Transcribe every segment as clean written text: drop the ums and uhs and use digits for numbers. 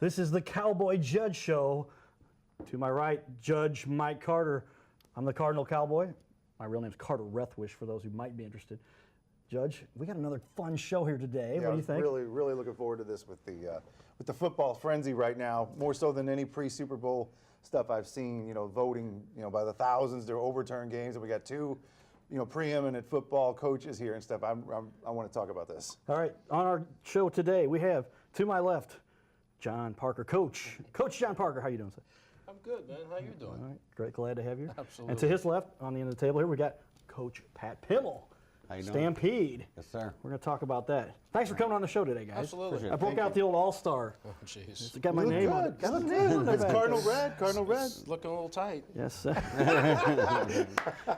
This is the Cowboy Judge Show. To my right, Judge Mike Carter. I'm the Cardinal Cowboy. My real name's Carter Rethwish, for those who might be interested. Judge, we got another fun show here today. Yeah, what do you think? Really looking forward to this with the football frenzy right now, more so than any pre-Super Bowl stuff I've seen. You know, voting, by the thousands to overturn games, and we got two, preeminent football coaches here and stuff. I want to talk about this. All right, on our show today, we have to my left, John Parker, Coach John Parker. How you doing, sir? I'm good, man. How you doing? All right, great, glad to have you. Absolutely. And to his left, on the end of the table here, we got Coach Pat Pimmel. How you doing? Stampede. Yes, sir. We're going to talk about that. Thanks for coming on the show today, guys. Absolutely. I broke out the old All-Star. Oh, jeez. It's got my name on it. Got my name on it. It's Cardinal Red. It's looking a little tight. Yes, sir.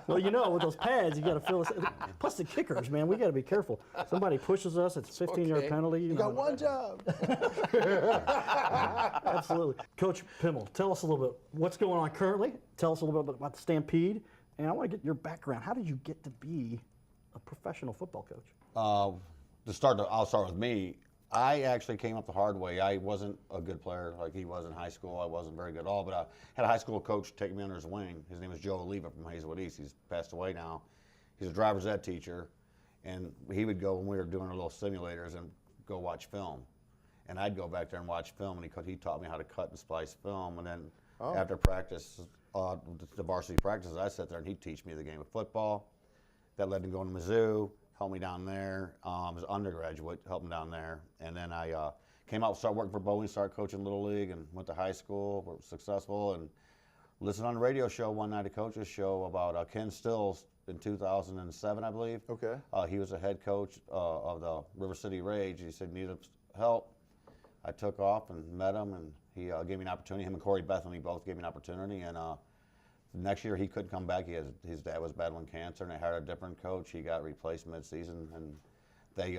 Well, with those pads, you got to fill us. Plus the kickers, man, we got to be careful. Somebody pushes us, it's a 15-yard okay. penalty. You got one job. Absolutely. Coach Pimmel, tell us a little bit what's going on currently. Tell us a little bit about the Stampede, and I want to get your background. How did you get to be a professional football coach? I'll start with me. I actually came up the hard way. I wasn't a good player like he was in high school. I wasn't very good at all, but I had a high school coach take me under his wing. His name is Joe Oliva from Hazelwood East. He's passed away now. He's a driver's ed teacher, and he would go when we were doing our little simulators and go watch film. And I'd go back there and watch film, and he taught me how to cut and splice film. And then after practice, the varsity practices, I'd sit there and he'd teach me the game of football. That led to going to Mizzou, helped me down there. I was an undergraduate, helped me down there. And then I came out, started working for Bowie, started coaching Little League, and went to high school, was successful, and listened on the radio show one night, a coach's show about Ken Stills in 2007, I believe. Okay. He was a head coach of the River City Rage. He said, needed help. I took off and met him, and he gave me an opportunity. Him and Corey Bethany both gave me an opportunity, and next year he couldn't come back. His dad was battling cancer, and they hired a different coach. He got replaced mid-season, and they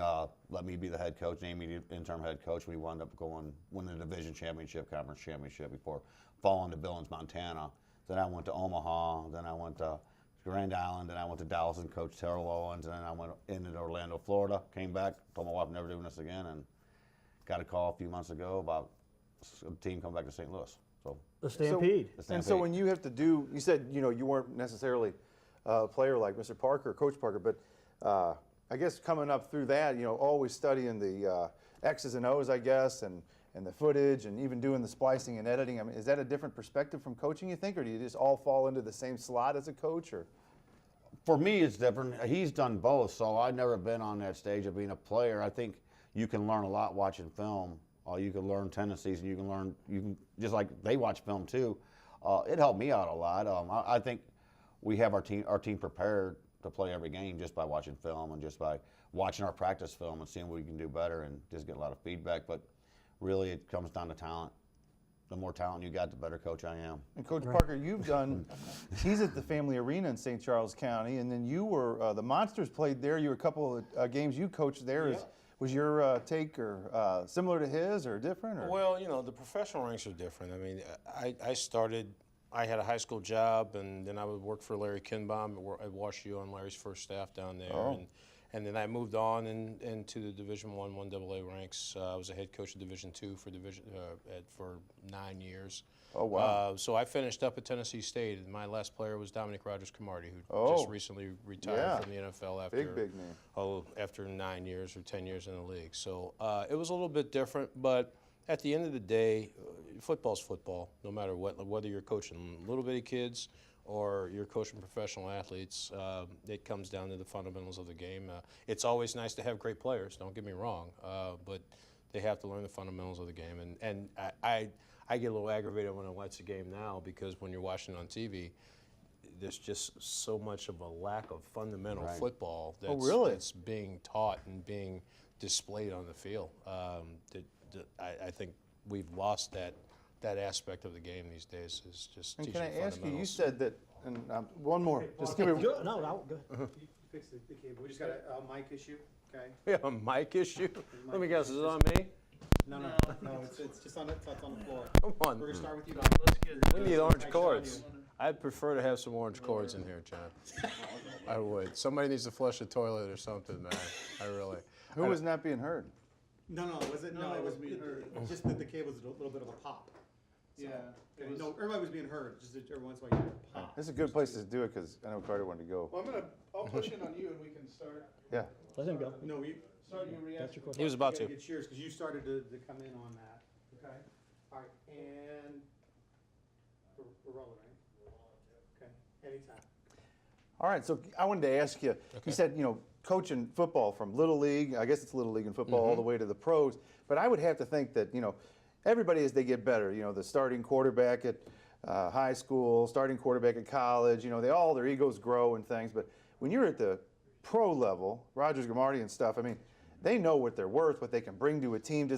let me be the head coach, named me the interim head coach. We wound up winning the division championship, conference championship before falling to Billings, Montana. Then I went to Omaha. Then I went to Grand Island. Then I went to Dallas and coached Terrell Owens. And then I went into Orlando, Florida. Came back, told my wife I'm never doing this again, and got a call a few months ago about a team coming back to St. Louis. So The Stampede. And so when you have to do, you said, you weren't necessarily a player like Mr. Parker, Coach Parker, but I guess coming up through that, always studying the X's and O's, I guess, and the footage, and even doing the splicing and editing. I mean, is that a different perspective from coaching, you think, or do you just all fall into the same slot as a coach? Or for me, it's different. He's done both, so I've never been on that stage of being a player. I think you can learn a lot watching film. You can learn tendencies, and you can just like they watch film too. It helped me out a lot. I think we have our team prepared to play every game just by watching film and just by watching our practice film and seeing what we can do better and just get a lot of feedback. But really, it comes down to talent. The more talent you got, the better coach I am. And Coach Parker, you've done, he's at the Family Arena in St. Charles County, and then you were, the Monsters played there. You were a couple of games you coached there. Yeah. Was your take or similar to his or different? Or? Well, the professional ranks are different. I mean, I had a high school job, and then I would work for Larry Kinbaum at WashU on Larry's first staff down there. Oh. And then I moved on into the Division I, 1AA ranks. I was a head coach of Division II for 9 years. Oh, wow. So I finished up at Tennessee State, and my last player was Dominic Rodgers-Cromartie, who just recently retired from the NFL after big name. After 9 years or 10 years in the league. So it was a little bit different, but at the end of the day, football's football, no matter what, whether you're coaching little bitty kids or you're coaching professional athletes. It comes down to the fundamentals of the game. It's always nice to have great players, don't get me wrong, but they have to learn the fundamentals of the game. And I get a little aggravated when I watch the game now, because when you're watching on TV, there's just so much of a lack of fundamental football that's being taught and being displayed on the field. I think we've lost that aspect of the game these days, is just And teaching can I ask you, you fundamentals. said that, and one more, just give me, Go ahead. You fix the cable. We just got a mic issue, okay? We have a mic issue? Let me guess, is it on me? No, it's just on the floor. Come on. We're gonna start with you. We need orange cords. I'd prefer to have some orange cords in here, John. I would. Somebody needs to flush the toilet or something, man. I really. who was not being heard? No, was it? No, it was being heard. Just that the cable was a little bit of a pop. So, Yeah. okay. No, everybody was being heard. Just that every once in a while you hear a pop. This is a good place to do it because I know Carter wanted to go. Well, I'll push in on you and we can start. Yeah. Let him go. No, we. Start your That's reaction. your question. He was about gotta to. get yours because you started to come in on that. Okay. All right. And we're rolling, right? Okay. Anytime. All right, so I wanted to ask you, you said, coaching football from Little League, I guess it's Little League in football, all the way to the pros, but I would have to think that, everybody as they get better, the starting quarterback at high school, starting quarterback at college, their egos grow and things, but when you're at the pro level, Rogers, Gamardi and stuff, I mean, they know what they're worth, what they can bring to a team.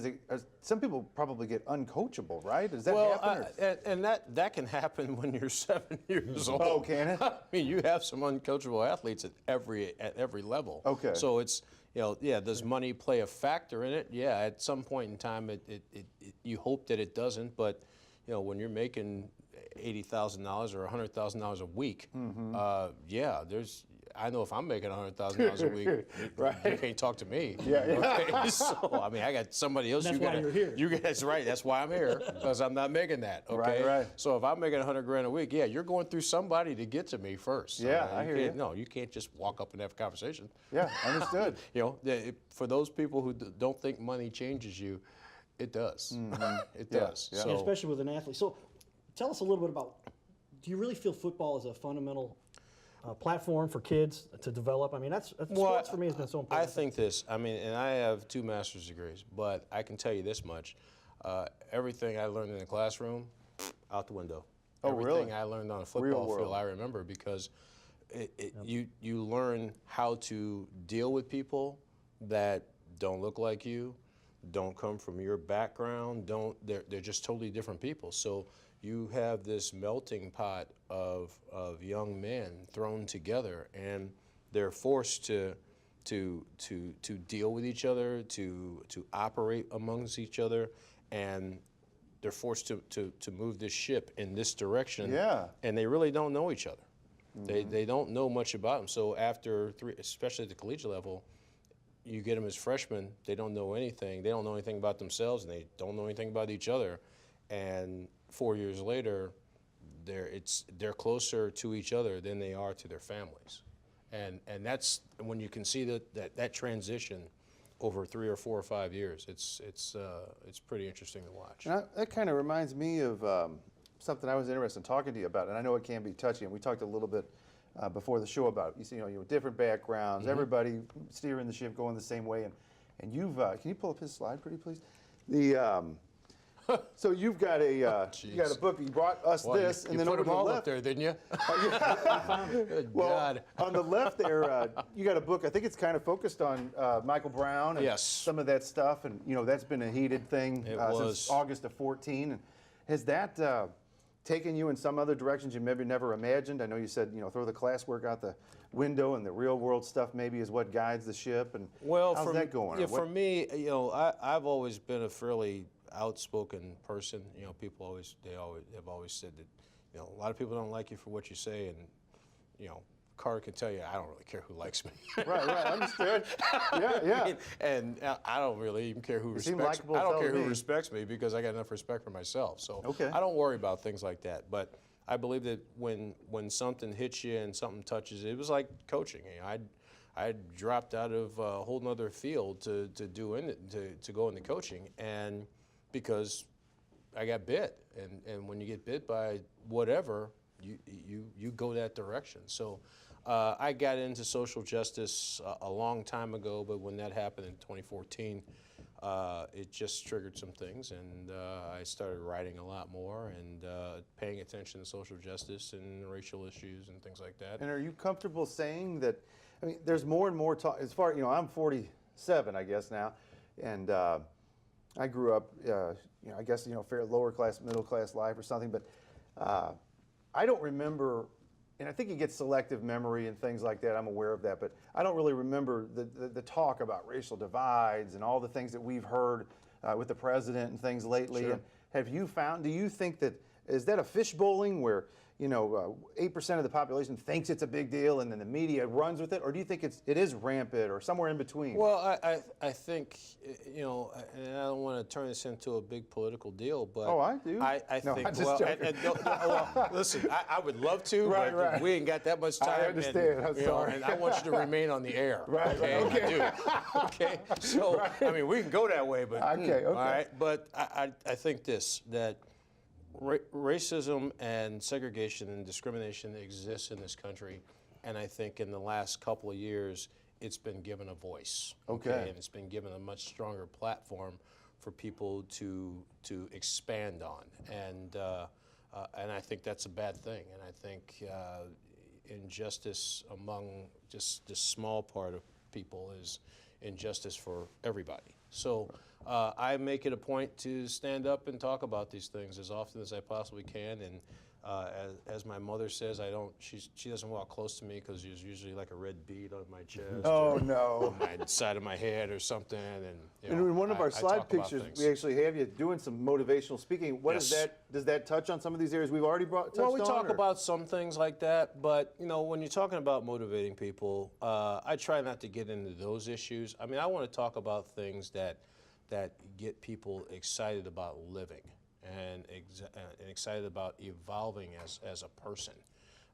Some people probably get uncoachable, right? Does that happen? And that can happen when you're 7 years old. Oh, can it? I mean, you have some uncoachable athletes at every level. Okay. So it's does money play a factor in it? Yeah, at some point in time, you hope that it doesn't, but when you're making $80,000 or $100,000 a week, I know if I'm making $100,000 a week, Right. you can't talk to me. Yeah. Okay? So I mean, I got somebody else. That's why you're here. That's right. That's why I'm here, because I'm not making that. Okay. Right. So if I'm making $100,000 a week, you're going through somebody to get to me first. Yeah, I hear you. No, you can't just walk up and have a conversation. Yeah, understood. For those people who don't think money changes you, it does. It does. yeah. So, And especially with an athlete. So tell us a little bit about, do you really feel football is a fundamental platform for kids to develop? I mean, that's sports for me has been so important. I think this. I mean, and I have 2 master's degrees, but I can tell you this much: everything I learned in the classroom, out the window. Oh, Everything really? I learned on a Real football world. field, I remember because you learn how to deal with people that don't look like you, don't come from your background, they're just totally different people. So you have this melting pot of young men thrown together, and they're forced to deal with each other, to operate amongst each other, and they're forced to move this ship in this direction. Yeah. And they really don't know each other. They don't know much about them. So after 3, especially at the collegiate level, you get them as freshmen, they don't know anything. They don't know anything about themselves, and they don't know anything about each other. And 4 years later, they're closer to each other than they are to their families. And that's when you can see that transition over 3 or 4 or 5 years. It's pretty interesting to watch. And that kind of reminds me of something I was interested in talking to you about, and I know it can be touchy, and we talked a little bit before the show about, different backgrounds, everybody steering the ship going the same way, and you've, can you pull up his slide pretty please? So you've got a book, you brought us Boy, this, you and then put over them to the all left. up there, didn't you? Good Well, God. on the left there, you got a book. I think it's kind of focused on Michael Brown and Yes. some of that stuff, and that's been a heated thing It since was. August of 14. And has that taken you in some other directions you maybe never imagined? I know you said throw the classwork out the window, and the real world stuff maybe is what guides the ship. And how's that going? Yeah, Or what- for me, I've always been a fairly outspoken person. People have always said that a lot of people don't like you for what you say, and Carter can tell you I don't really care who likes me. right, understood. Yeah. And I don't really even care who seem respects me. likable I don't fellow care to who me. respects me because I got enough respect for myself. So Okay. I don't worry about things like that. But I believe that when something hits you and something touches, it was like coaching. I dropped out of a whole nother field to go into coaching, and because I got bit, and when you get bit by whatever, you go that direction. So I got into social justice a long time ago, but when that happened in 2014, it just triggered some things, and I started writing a lot more and paying attention to social justice and racial issues and things like that. And are you comfortable saying that? I mean, there's more and more talk. As far I'm 47, I guess now, and I grew up, I guess fair lower class, middle class life or something. But I don't remember, and I think you get selective memory and things like that. I'm aware of that, but I don't really remember the talk about racial divides and all the things that we've heard with the president and things lately. Sure. And have you found? Do you think that is that a fishbowling where 8% of the population thinks it's a big deal, and then the media runs with it, or do you think it is rampant, or somewhere in between? Well, I think, and I don't want to turn this into a big political deal, but Oh, I do. I No, think. I'm just well, joking. well, listen, I would love to, Right, but right. we ain't got that much time. I understand. I'm sorry. And I want you to remain on the air. Right, Okay. right, okay. I do. Okay. So I mean, we can go that way, but Okay, all okay. right. But I think that. Racism and segregation and discrimination exists in this country, and I think in the last couple of years it's been given a voice. Okay. And it's been given a much stronger platform for people to expand on, and I think that's a bad thing. And I think injustice among just this small part of people is injustice for everybody. So I make it a point to stand up and talk about these things as often as I possibly can. And as my mother says, she doesn't walk close to me because there's usually like a red bead on my chest. Oh, or no. on my side of my head or something. And In one of our I slide talk about pictures, things. we actually have you doing some motivational speaking. What is Yes. that? Does that touch on some of these areas we've already touched Well, on? we talk or? about some things like that, but when you're talking about motivating people, I try not to get into those issues. I mean, I want to talk about things that get people excited about living and excited about evolving as a person.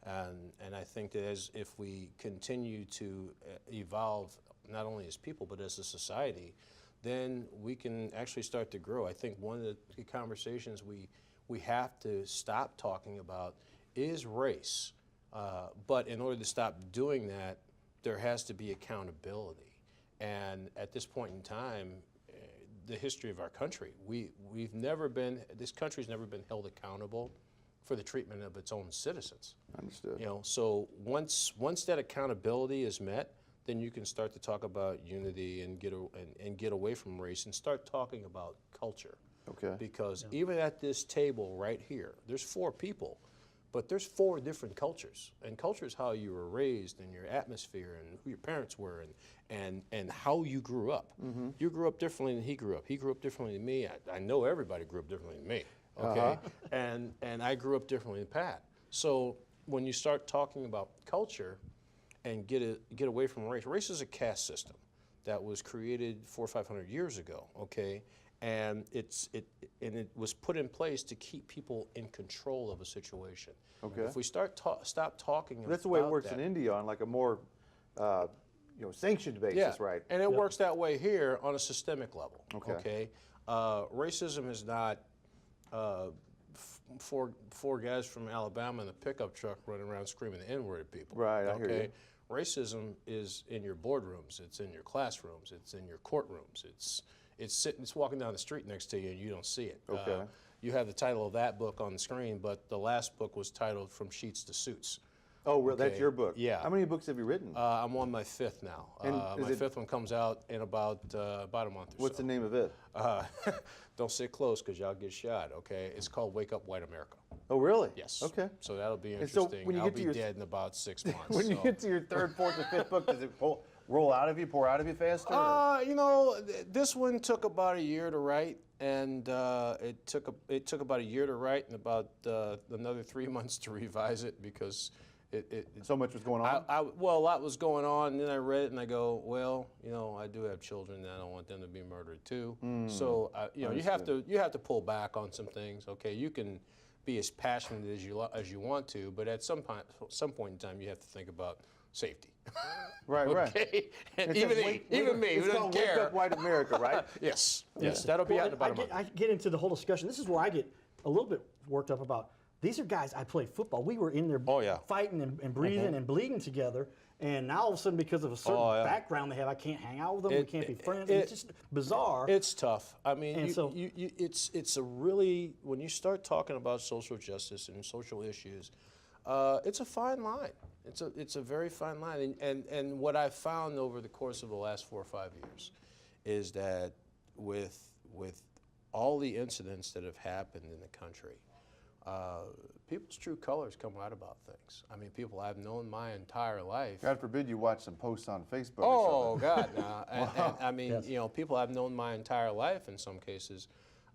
And I think that if we continue to evolve, not only as people, but as a society, then we can actually start to grow. I think one of the conversations we have to stop talking about is race. But in order to stop doing that, there has to be accountability. And at this point in time, the history of our country, this country's never been held accountable for the treatment of its own citizens. Understood. So once that accountability is met, then you can start to talk about unity and get away from race and start talking about culture. Okay. Because even at this table right here, there's 4 people, but there's 4 different cultures. And culture is how you were raised and your atmosphere and who your parents were and how you grew up. Mm-hmm. You grew up differently than he grew up. He grew up differently than me. I know everybody grew up differently than me. Okay. And I grew up differently than Pat. So when you start talking about culture and get away from race, race is a caste system that was created 400 or 500 years ago. Okay. And it was put in place to keep people in control of a situation. Okay. If we stop talking about That's the way it works that, in India on like a more sanctioned basis, yeah, right? and it works that way here on a systemic level. Okay. Racism is not four guys from Alabama in a pickup truck running around screaming the N-word at people. Right, I hear you. Racism is in your boardrooms. It's in your classrooms. It's in your courtrooms. It's walking down the street next to you and you don't see it. Okay. You have the title of that book on the screen, but the last book was titled From Sheets to Suits. Oh, well, that's Okay. your book. Yeah. How many books have you written? I'm on my 5th now. And My is it- 5th one comes out in about a month or What's so. the name of it? Don't sit close because y'all get shot, okay? It's called Wake Up White America. Oh, really? Yes. Okay. So that'll be And so interesting. when you I'll get to be your- dead in about 6 months. When you so. get to your 3rd, 4th, or 5th book, does it roll out of you, pour out of you faster? This one took about a year to write, and it took about a year to write and about another 3 months to revise it because So much was going on? well, a lot was going on, and then I read it and I go, well, I do have children, and I don't want them to be murdered too. So you have to pull back on some things. Okay, you can be as passionate as you want to, but at some point in time, you have to think about safety. Right, right. Okay, and It says even me, who it's doesn't called care. Wake Up White America, right? Yes, that'll be out in about a month. I get into the whole discussion. This is where I get a little bit worked up about. These are guys I played football. We were in there fighting and breathing and bleeding together. And now all of a sudden, because of a certain background they have, I can't hang out with them. We can't be friends. It's just bizarre. It's tough. I mean, And it's a really, when you start talking about social justice and social issues, it's a fine line. It's a very fine line. And what I've found over the course of the last 4 or 5 years is that with all the incidents that have happened in the country, people's true colors come out about things. I mean, people I've known my entire life. God forbid you watch some posts on Facebook Oh or something. God, no! And I mean, people I've known my entire life in some cases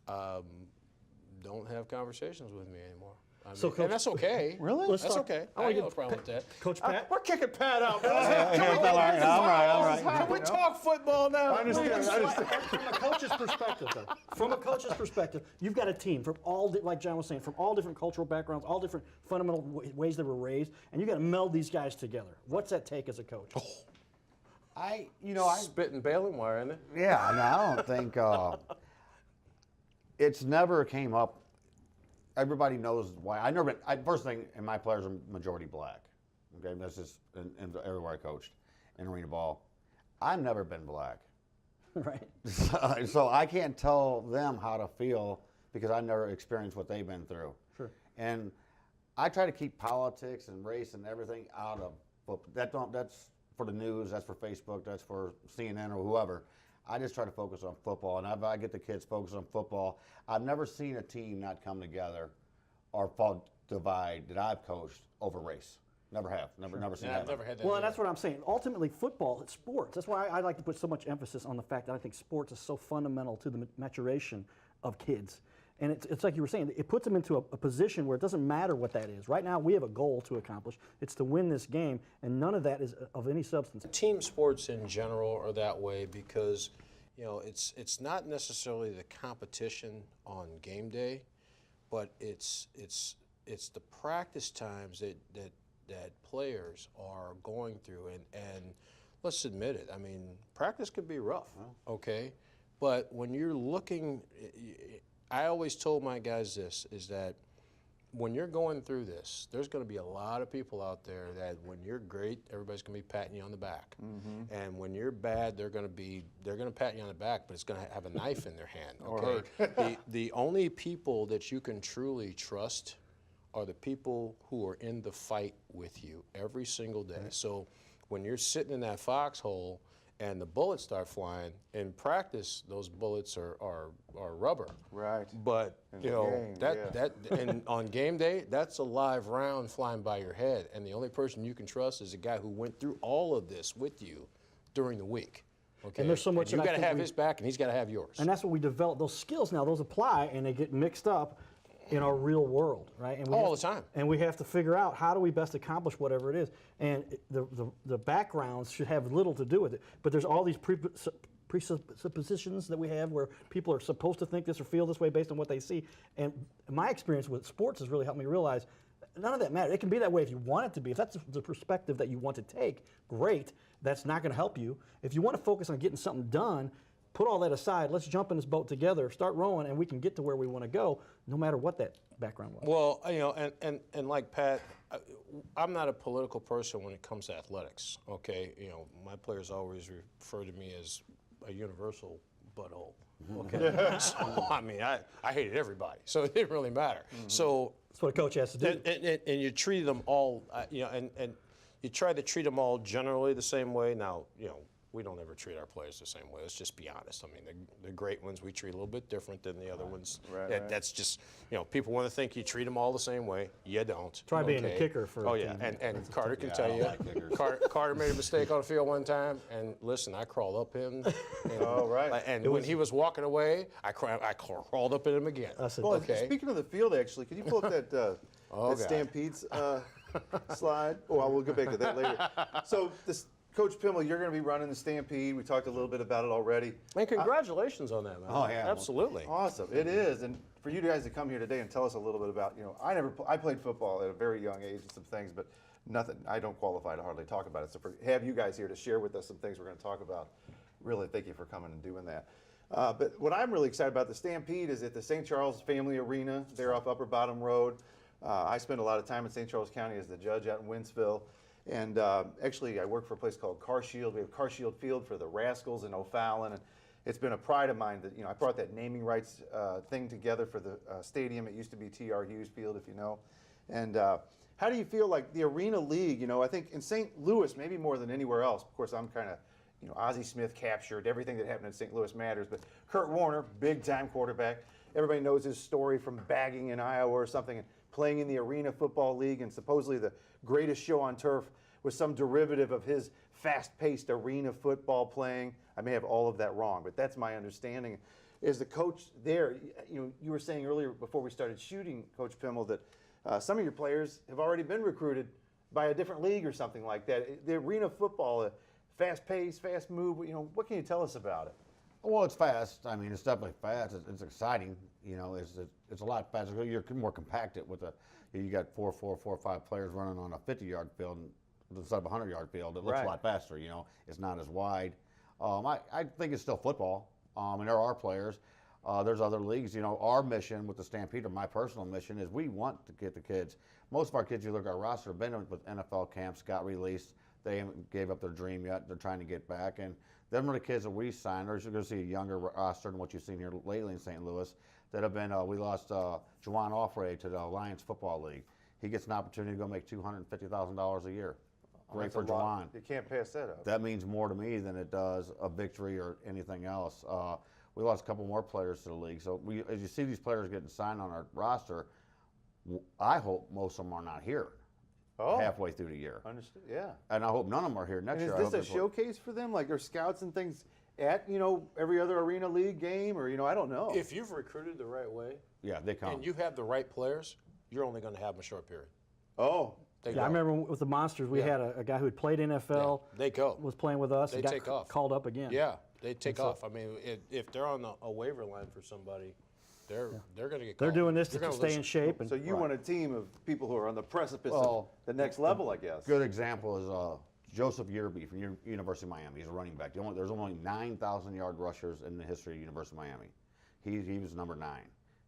don't have conversations with me anymore. I mean, So, Coach- and that's okay. Really? Let's That's talk- okay. I I wanna ain't no get problem with that. Coach Pat? We're kicking Pat out. all right. Can we talk football now? I understand. From a coach's perspective, though, from a coach's perspective, you've got a team from like John was saying, from all different cultural backgrounds, all different fundamental ways they were raised, and you got to meld these guys together. What's that take as a coach? I Spitting baling wire, isn't it? Yeah, no, I don't think it's never came up. Everybody knows why. First thing, and my players are majority black. Okay, that's just in everywhere I coached in arena ball. I've never been black, Right. so I can't tell them how to feel because I never experienced what they've been through. Sure. And I try to keep politics and race and everything out of football. That's for the news, that's for Facebook, that's for CNN or whoever. I just try to focus on football, and I get the kids focused on football. I've never seen a team not come together or fall divide that I've coached over race. Never have. Never seen Yeah, that. I've never had that. Well, and either. that's what I'm saying. Ultimately, football, it's sports. That's why I like to put so much emphasis on the fact that I think sports is so fundamental to the maturation of kids. And it's like you were saying, it puts them into a position where it doesn't matter what that is. Right now, we have a goal to accomplish. It's to win this game, and none of that is of any substance. Team sports in general are that way because, it's not necessarily the competition on game day, but it's the practice times that players are going through, and let's admit it. I mean, practice could be rough, okay, but when you're looking, I always told my guys this is that when you're going through this, there's going to be a lot of people out there that when you're great, everybody's going to be patting you on the back, and when you're bad, they're going to pat you on the back, but it's going to have a knife in their hand. Okay, the only people that you can truly trust are the people who are in the fight with you every single day. So when you're sitting in that foxhole and the bullets start flying, in practice those bullets are rubber. Right. But In the game, and on game day, that's a live round flying by your head, and the only person you can trust is a guy who went through all of this with you during the week. Okay. And there's so much you that I got to think have we- his back, and he's got to have yours. And that's what we develop. Those skills now, those apply, and they get mixed up in our real world, right? And we All have the time. And we have to figure out how do we best accomplish whatever it is. And the backgrounds should have little to do with it. But there's all these presuppositions that we have where people are supposed to think this or feel this way based on what they see. And my experience with sports has really helped me realize none of that matters. It can be that way if you want it to be. If that's the perspective that you want to take, great. That's not going to help you. If you want to focus on getting something done, put all that aside. Let's jump in this boat together, start rowing, and we can get to where we want to go, no matter what that background was. Well, and like Pat, I'm not a political person when it comes to athletics. Okay, my players always refer to me as a universal butthole. Okay, so I mean, I hated everybody, so it didn't really matter. So That's what a coach has to do. and you treat them all, and you try to treat them all generally the same way. Now, we don't ever treat our players the same way. Let's just be honest. I mean, the great ones we treat a little bit different than the other ones. Right. That's just, people want to think you treat them all the same way. You don't. Try being a okay? kicker for a Oh, yeah. team. And Carter can tell I you. don't like kickers. Carter made a mistake on the field one time, and listen, I crawled up him. And, Oh, right. And when he was walking away, I crawled up at him again. Well, okay. speaking of the field, actually, could you pull up that God. Stampedes slide? Oh, well, we'll get back to that later. So, Coach Pimmel, you're going to be running the Stampede. We talked a little bit about it already. And congratulations on that, man. Oh, yeah. Absolutely. Awesome, it is. And for you guys to come here today and tell us a little bit about, I played football at a very young age and some things, but nothing. I don't qualify to hardly talk about it. So have you guys here to share with us some things we're going to talk about. Really, thank you for coming and doing that. But what I'm really excited about, the Stampede is at the St. Charles Family Arena. They're off Upper Bottom Road. I spend a lot of time in St. Charles County as the judge out in Wentzville. And actually, I work for a place called Car Shield. We have Car Shield Field for the Rascals in O'Fallon. And it's been a pride of mine that, I brought that naming rights thing together for the stadium. It used to be T.R. Hughes Field, if you know. And how do you feel like the Arena League, I think in St. Louis, maybe more than anywhere else, of course, I'm kind of, Ozzie Smith captured everything that happened in St. Louis matters, but Kurt Warner, big-time quarterback. Everybody knows his story from bagging in Iowa or something and playing in the Arena Football League, and supposedly the greatest show on turf was some derivative of his fast-paced arena football playing. I may have all of that wrong, but that's my understanding. Is the coach there, you were saying earlier before we started shooting, Coach Pimmel, that some of your players have already been recruited by a different league or something like that. The arena football, fast pace, fast move. What can you tell us about it? Well, it's fast. I mean, it's definitely fast. It's exciting. It's a lot faster. You're more compacted with you got 4 or 5 players running on a 50-yard field instead of a 100-yard field. It looks Right. a lot faster. It's not as wide. I think it's still football. And there are players. There's other leagues. Our mission with the Stampede, or my personal mission, is we want to get the kids. Most of our kids, you look at our roster, have been with NFL camps, got released. They haven't gave up their dream yet. They're trying to get back. And them are the kids that we signed. You're going to see a younger roster than what you've seen here lately in St. Louis that have been, we lost Juwan Offray to the Alliance Football League. He gets an opportunity to go make $250,000 a year. Great That's for a lot. Juwan. You can't pass that up. That means more to me than it does a victory or anything else. We lost a couple more players to the league. So as you see these players getting signed on our roster, I hope most of them are not here halfway through the year. Understood. Yeah. And I hope none of them are here next And year. is I this hope a showcase for them? Like, are scouts and things at every other arena league game, or I don't know. If you've recruited the right way Yeah, they come. and you have the right players, you're only going to have them a short period. Oh, They Yeah, go. I remember with the Monsters, we had a guy who had played NFL, They go. was playing with us, They and got take off. called up again. Yeah, they take off. I mean, if they're on a waiver line for somebody, they're going to get They're called. doing this They're to gonna stay listen. in shape. And so you want a team of people who are on the precipice Well, of the next level, I guess. Good example is Joseph Yearby from University of Miami. He's a running back. There's only 9,000-yard rushers in the history of University of Miami. He was number 9.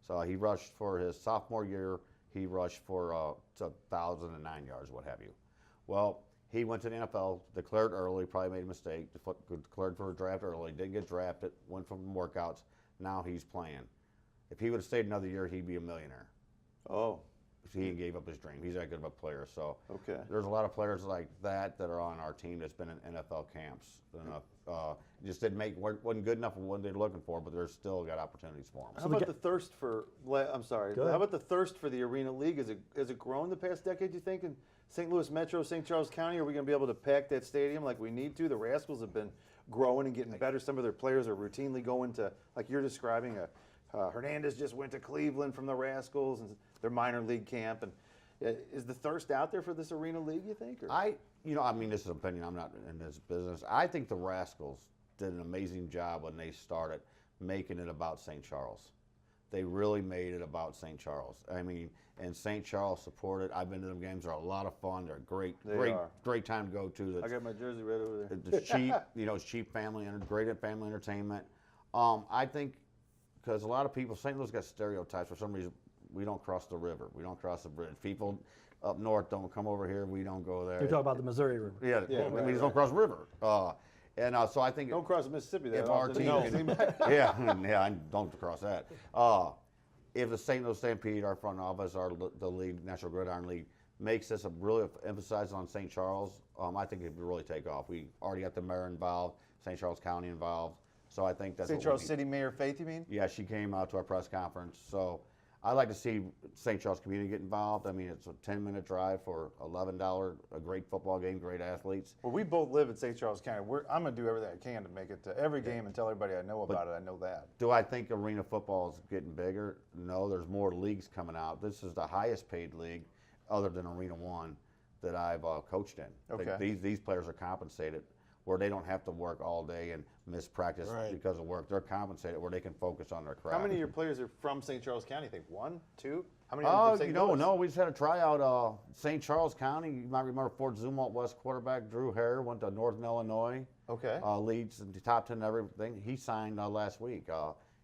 So he rushed for his sophomore year. He rushed for 1,009 yards, what have you. Well, he went to the NFL, declared early, probably made a mistake, declared for a draft early, didn't get drafted, went from workouts. Now he's playing. If he would have stayed another year, he'd be a millionaire. Oh, He gave up his dream. He's that good of a player. So Okay. there's a lot of players like that are on our team that's been in NFL camps. Just didn't wasn't good enough for what they're looking for, but they're still got opportunities for them. how about the thirst for? I'm sorry. Go ahead. How about the thirst for the arena league? Has it grown the past decade? You think in St. Louis Metro, St. Charles County, are we going to be able to pack that stadium like we need to? The Rascals have been growing and getting better. Some of their players are routinely going to, like you're describing, Hernandez just went to Cleveland from the Rascals and their minor league camp. And is the thirst out there for this arena league? You think? Or? I mean, this is an opinion. I'm not in this business. I think the Rascals did an amazing job when they started making it about St. Charles. They really made it about St. Charles. I mean, and St. Charles supported. I've been to them games. They're a lot of fun. They're great time to go to. I got my jersey right over there. It's cheap. It's cheap great at family entertainment. I think because a lot of people, St. Louis got stereotypes for some reason. We don't cross the river. We don't cross the bridge. People up north don't come over here. We don't go there. you're talking about the Missouri River. We just don't cross the river. So I think Don't cross the Mississippi that if our often. team I don't cross that. If the St. Louis Stampede, our front office, the league, National Gridiron League, makes this a really emphasize on St. Charles, I think it would really take off. We already got the mayor involved, St. Charles County involved, so I think that's St. what Charles we need. City Mayor Faith, you mean? Yeah, she came out to our press conference. So I'd like to see St. Charles community get involved. I mean, it's a 10-minute drive for $11, a great football game, great athletes. Well, we both live in St. Charles County. I'm going to do everything I can to make it to every game and tell everybody I know about it. I know that. Do I think arena football is getting bigger? No, there's more leagues coming out. This is the highest paid league, other than Arena 1, that I've coached in. Okay. These players are compensated where they don't have to work all day and miss practice Right. because of work. They're compensated where they can focus on their craft. How many of your players are from St. Charles County? You think 1, 2? How many are from St. Louis? No, we just had a tryout. St. Charles County, you might remember Fort Zumwalt West quarterback Drew Hare went to Northern Illinois. Okay. Leads in the top 10 and everything. He signed last week.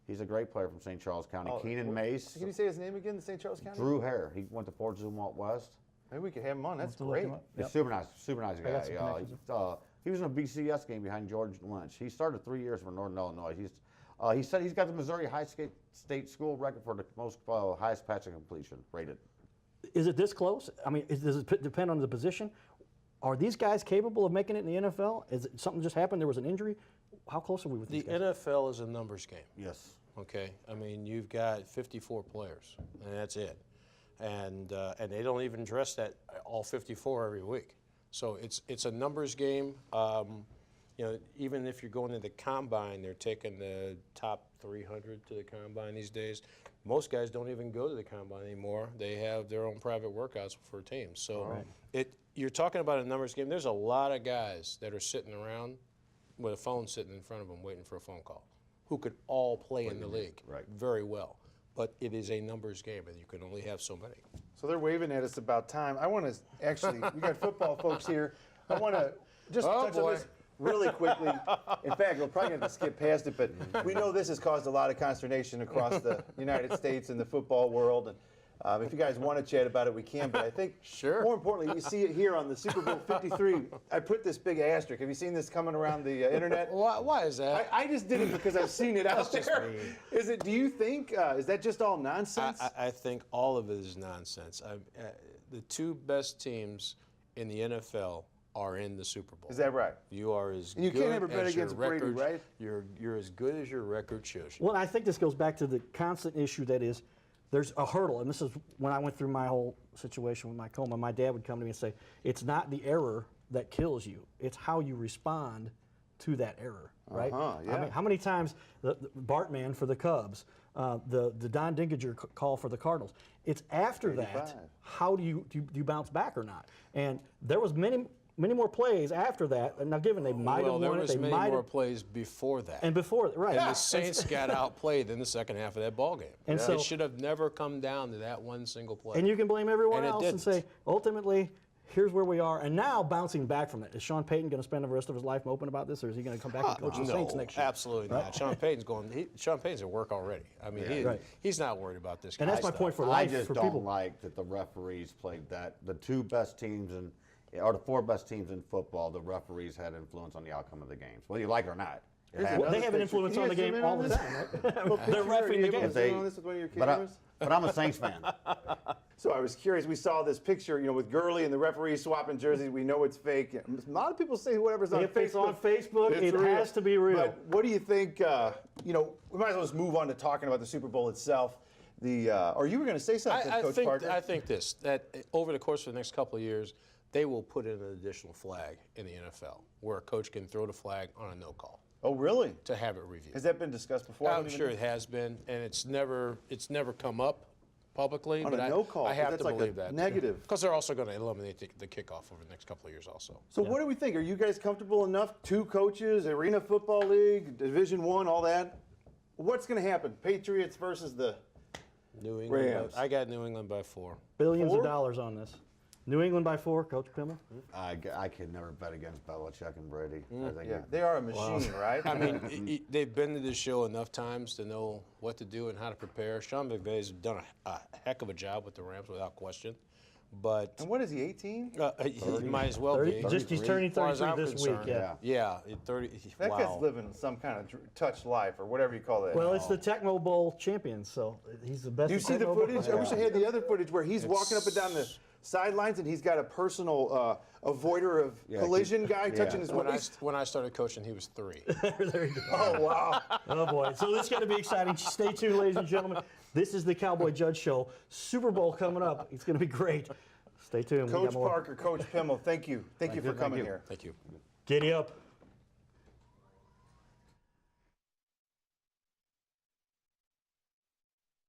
He's a great player from St. Charles County. Keenan Mace. Can you say his name again, the St. Charles County? Drew Hare. He went to Fort Zumwalt West. Maybe we could have him on. That's to look great. him up. He's Yep. super nice I got guy. some connections. He was in a BCS game behind George Lynch. He started 3 years for Northern Illinois. He said he's got the Missouri State School record for the most highest passing completion rated. Is it this close? I mean, does it depend on the position? Are these guys capable of making it in the NFL? Is it something just happened? There was an injury? How close are we with The these guys? NFL is a numbers game. Yes. Okay, I mean you've got 54 players, and that's it, and they don't even dress that all 54 every week. So it's a numbers game. you know, even if you're going to the combine, they're taking the top 300 to the combine these days. Most guys don't even go to the combine anymore. They have their own private workouts for teams. So you're talking about a numbers game. There's a lot of guys that are sitting around with a phone sitting in front of them waiting for a phone call who could all play in the league very well. But it is a numbers game, and you can only have so many. So they're waving at us about time. I want to actually, we got football folks here. I want to just touch on this really quickly. In fact, we're probably going to skip past it, but we know this has caused a lot of consternation across the United States and the football world. And if you guys want to chat about it, we can. But I think more importantly, you see it here on the Super Bowl 53. I put this big asterisk. Have you seen this coming around the internet? Why is that? I just did it because I've seen it out there. Is it? Do you think? Is that just all nonsense? I think all of it is nonsense. The two best teams in the NFL are in the Super Bowl. Is that right? You are as And you good can't ever bet as your against Brady, record. right? You're as good as your record shows you. Well, I think this goes back to the constant issue that is, there's a hurdle, and this is when I went through my whole situation with my coma. My dad would come to me and say, "It's not the error that kills you; it's how you respond to that error." Right? yeah. I mean, how many times the Bartman for the Cubs, the Don Dinkinger call for the Cardinals? It's after 85. that. How do you bounce back or not? And there was many more plays after that. And now, given they might have won there it, was they many might more have. plays before that. And before, right? And the Saints got outplayed in the second half of that ball game. And so- it should have never come down to that one single play. And you can blame everyone And it else and didn't. say, ultimately, here's where we are. And now, bouncing back from it, is Sean Payton going to spend the rest of his life moping about this, or is he going to come back and coach the Saints next year? Absolutely not. Sean Payton's at work already. I mean, he's not worried about this. And kind that's of my stuff. point for I life just for don't people. like that the referees played that. The two best teams or the four best teams in football, the referees had influence on the outcome of the games, whether you like it or not. It Here's happened. Well, they have an influence on the game all the time, right? They're refing the game. Zoom on this with one of your But, cameras? but I'm a Saints fan. So I was curious. We saw this picture, with Gurley and the referees swapping jerseys. We know it's fake. A lot of people say whatever's on If it's Facebook. on Facebook, it's it real. has to be real. But what do you think? We might as well just move on to talking about the Super Bowl itself. Or you were going to say something, Coach Parker? I think that over the course of the next couple of years, they will put in an additional flag in the NFL where a coach can throw the flag on a no call Oh, really? to have it reviewed. Has that been discussed before? I'm sure it has been, and it's never come up publicly. On but a no call, I have that's to like a believe that negative. because they're also going to eliminate the kickoff over the next couple of years also. So what do we think? Are you guys comfortable enough? Two coaches, Arena Football League, Division I, all that. What's going to happen? Patriots versus the New England. Rams. I got New England by 4. Billions Four? of dollars on this. New England by 4, Coach Pimmel. I could never bet against Belichick and Brady. I think Yeah, they are a machine, right? I mean, they've been to this show enough times to know what to do and how to prepare. Sean McVay's done a heck of a job with the Rams without question. But And what is he, 18? he might as well 30, be. just he's turning As far as 33 I'm this week. concerned. Yeah. Yeah, 30. That wow. guy's living some kind of touch life or whatever you call that. Well, it's the Tecmo Bowl champions, so he's the best. Do you at see the Tecmo Bowl. footage? I wish I had the other footage where he's walking up and down the sidelines and he's got a personal avoider of collision guy touching his waist. When I started coaching, he was 3. There you go. Oh, wow. Oh boy! So this is going to be exciting. Stay tuned, ladies and gentlemen. This is the Cowboy Judge Show. Super Bowl coming up. It's going to be great. Stay tuned. We got Coach more. Parker, Coach Pimmel, thank you. Thank you for coming here. Thank you. Giddy up.